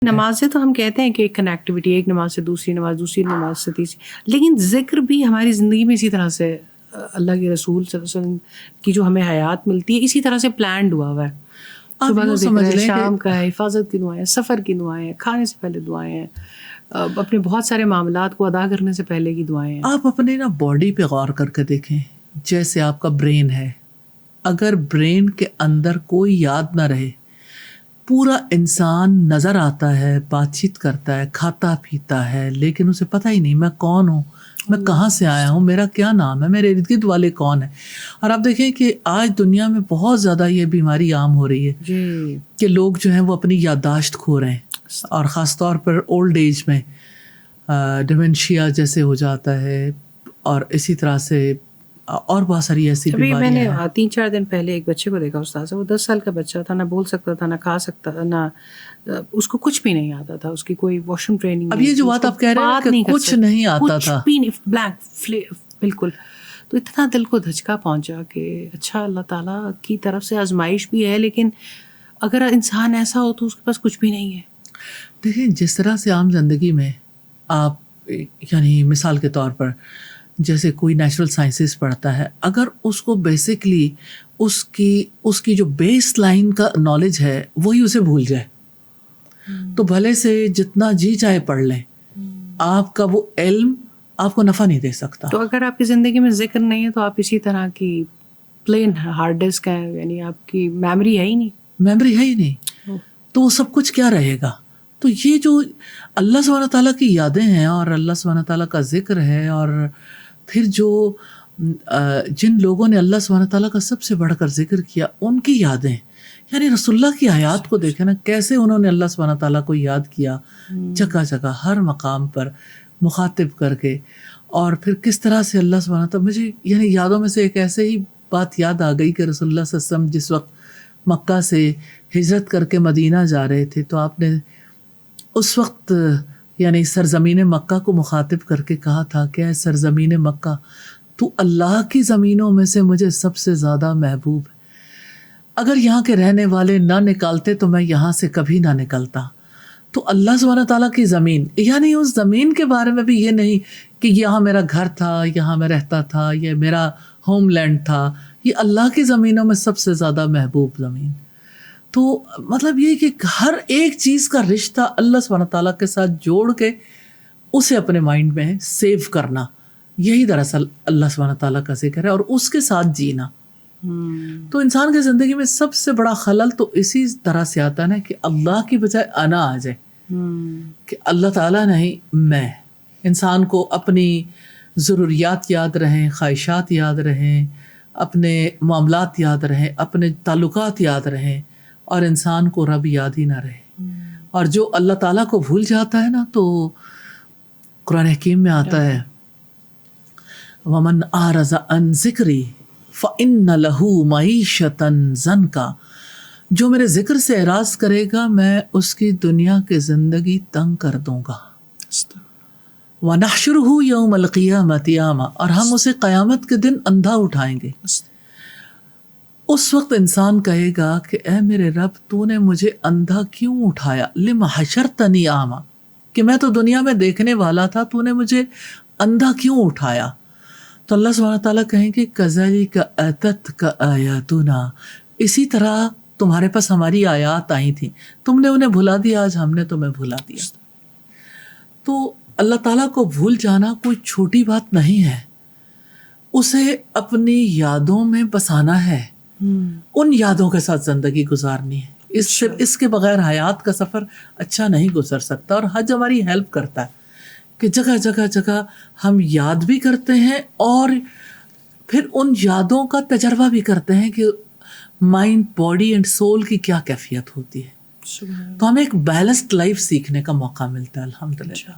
نمازیں تو ہم کہتے ہیں کہ ایک کنیکٹیوٹی، ایک نماز سے دوسری نماز، دوسری نماز سے تیسری، لیکن ذکر بھی ہماری زندگی میں اسی طرح سے اللہ کے رسول صلی اللہ علیہ وسلم کی جو ہمیں حیات ملتی ہے اسی طرح سے پلانڈ ہوا ہوا ہے. صبح کا ذکر ہے، شام کا ہے، حفاظت کی دعائیں، سفر کی دعائیں ہیں، کھانے سے پہلے دعائیں ہیں، اپنے بہت سارے معاملات کو ادا کرنے سے پہلے کی دعائیں ہیں. آپ اپنے نا باڈی پہ غور کر کے دیکھیں. جیسے آپ کا برین ہے، اگر برین کے اندر کوئی یاد نہ رہے، پورا انسان نظر آتا ہے، بات چیت کرتا ہے، کھاتا پیتا ہے، لیکن اسے پتہ ہی نہیں میں کون ہوں، میں کہاں سے آیا ہوں، میرا کیا نام ہے، میرے ارد گرد والے کون ہیں. اور آپ دیکھیں کہ آج دنیا میں بہت زیادہ یہ بیماری عام ہو رہی ہے کہ لوگ جو ہیں وہ اپنی یادداشت کھو رہے ہیں، اور خاص طور پر اولڈ ایج میں ڈیمنشیا جیسے ہو جاتا ہے، اور اسی طرح سے اور بہت ساری ایسی بیماریاں ہیں. میں نے 3-4 دن پہلے ایک بچے کو دیکھا استاذ، وہ 10 سال کا بچہ تھا، نہ بول سکتا تھا، نہ کھا سکتا تھا، نہ اس کو کچھ بھی نہیں آتا تھا، اس کی کوئی واش روم ٹریننگ. اب یہ جو بات آپ کہہ رہے ہیں کہ کچھ نہیں آتا تھا، کچھ بھی نہیں، بلینک بالکل. تو اتنا دل کو دھچکا پہنچا کہ اچھا اللہ تعالیٰ کی طرف سے آزمائش بھی ہے، لیکن اگر انسان ایسا ہو تو اس کے پاس کچھ بھی نہیں ہے. دیکھیں جس طرح سے عام زندگی میں آپ یعنی مثال کے طور پر جیسے کوئی نیچرل سائنسز پڑھتا ہے، اگر اس کو بیسکلی اس کی جو بیس لائن کا نالج ہے وہی اسے بھول جائے تو بھلے سے جتنا جی چاہے پڑھ لیں، آپ کا وہ علم آپ کو نفع نہیں دے سکتا. تو اگر آپ کی زندگی میں ذکر نہیں ہے تو آپ اسی طرح کی پلین ہارڈ ڈسک ہے، یعنی آپ کی میموری ہے ہی نہیں، تو وہ سب کچھ کیا رہے گا. تو یہ جو اللہ سبحانہ تعالیٰ کی یادیں ہیں اور اللہ سبحانہ تعالیٰ کا ذکر ہے، اور پھر جو جن لوگوں نے اللہ سبحانہ تعالیٰ کا سب سے بڑھ کر ذکر کیا ان کی یادیں، یعنی رسول اللہ کی حیات کو دیکھیں نا، کیسے انہوں نے اللہ سبحانہ تعالیٰ کو یاد کیا جگہ جگہ ہر مقام پر مخاطب کر کے. اور پھر کس طرح سے اللہ سبحانہ تعالیٰ، مجھے یعنی یادوں میں سے ایک ایسے ہی بات یاد آ گئی کہ رسول اللہ صلی اللہ علیہ وسلم جس وقت مکہ سے ہجرت کر کے مدینہ جا رہے تھے تو آپ نے اس وقت یعنی سرزمین مکہ کو مخاطب کر کے کہا تھا کہ اے سرزمین مکہ، تو اللہ کی زمینوں میں سے مجھے سب سے زیادہ محبوب ہے. اگر یہاں کے رہنے والے نہ نکالتے تو میں یہاں سے کبھی نہ نکلتا. تو اللہ سبحانہ تعالیٰ کی زمین، یعنی اس زمین کے بارے میں بھی یہ نہیں کہ یہاں میرا گھر تھا، یہاں میں رہتا تھا، یہ میرا ہوم لینڈ تھا، یہ اللہ کی زمینوں میں سب سے زیادہ محبوب زمین. تو مطلب یہ کہ ہر ایک چیز کا رشتہ اللہ سبحانہ تعالیٰ کے ساتھ جوڑ کے اسے اپنے مائنڈ میں سیو کرنا، یہی دراصل اللہ سبحانہ تعالیٰ کا ذکر ہے، اور اس کے ساتھ جینا. تو انسان کی زندگی میں سب سے بڑا خلل تو اسی طرح سے آتا ہے نا کہ اللہ کی بجائے انا آ جائے، کہ اللہ تعالیٰ نہیں میں. انسان کو اپنی ضروریات یاد رہیں، خواہشات یاد رہیں، اپنے معاملات یاد رہیں، اپنے تعلقات یاد رہیں، اور انسان کو رب یاد ہی نہ رہے. اور جو اللہ تعالیٰ کو بھول جاتا ہے نا، تو قرآن حکیم میں آتا ہے وَمَنْ أَعْرَضَ عَنْ ذِكْرِي فَإِنَّ لَهُ مَعِيشَةً ضَنْكَ، جو میرے ذکر سے اعراض کرے گا میں اس کی دنیا کی زندگی تنگ کر دوں گا. وَنَحْشُرُهُ يَوْمَ الْقِيَامَةِ أَعْمَىٰ، اور ہم اسے قیامت کے دن اندھا اٹھائیں گے. اس وقت انسان کہے گا کہ اے میرے رب، تو نے مجھے اندھا کیوں اٹھایا؟ لِمَ حَشَرْتَنِي أَعْمَىٰ، کہ میں تو دنیا میں دیکھنے والا تھا، تو نے مجھے اندھا کیوں اٹھایا؟ تو اللہ سبحانہ تعالیٰ کہیں گے كَذَلِكَ أَتَتْكَ آيَاتُنَا، اسی طرح تمہارے پاس ہماری آیات آئی تھیں، تم نے انہیں بھلا دیا، آج ہم نے تمہیں بھلا دیا. تو اللہ تعالیٰ کو بھول جانا کوئی چھوٹی بات نہیں ہے، اسے اپنی یادوں میں بسانا ہے، ان یادوں کے ساتھ زندگی گزارنی ہے. اس کے بغیر حیات کا سفر اچھا نہیں گزر سکتا. اور حج ہماری ہیلپ کرتا ہے کہ جگہ جگہ جگہ ہم یاد بھی کرتے ہیں، اور پھر ان یادوں کا تجربہ بھی کرتے ہیں کہ مائنڈ، باڈی اینڈ سول کی کیا کیفیت ہوتی ہے. تو ہمیں ایک بیلنسڈ لائف سیکھنے کا موقع ملتا ہے الحمدللہ.